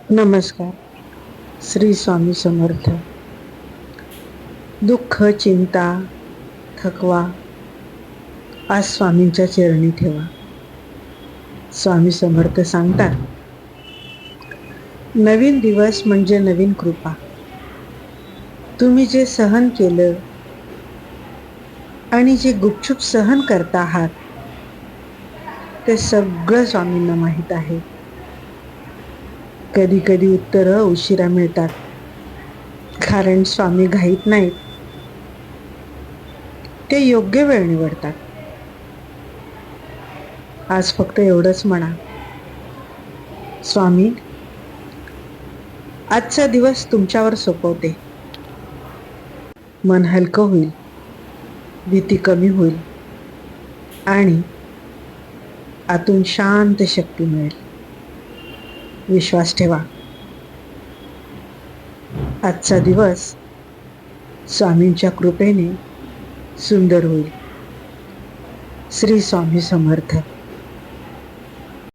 नमस्कार. श्री स्वामी समर्थ. दुःख, चिंता, थकवा आज स्वामींच्या चरणी ठेवा. स्वामी समर्थ सांगतात, नवीन दिवस म्हणजे नवीन कृपा. तुम्ही जे सहन केलं आणि जे गुपचूप सहन करता आहात ते सगळं स्वामींना माहीत आहे. कधी कधी उत्तरं उशिरा मिळतात, कारण स्वामी घाईत नाहीत, ते योग्य वेळ निवडतात. आज फक्त एवढंच म्हणा, स्वामी, आजचा दिवस तुमच्यावर सोपवते. मन हलकं होईल, भीती कमी होईल आणि आतून शांत शक्ती मिळेल. विश्वास ठेवा, आजचा दिवस स्वामींच्या कृपेने सुंदर होईल. श्री स्वामी समर्थ.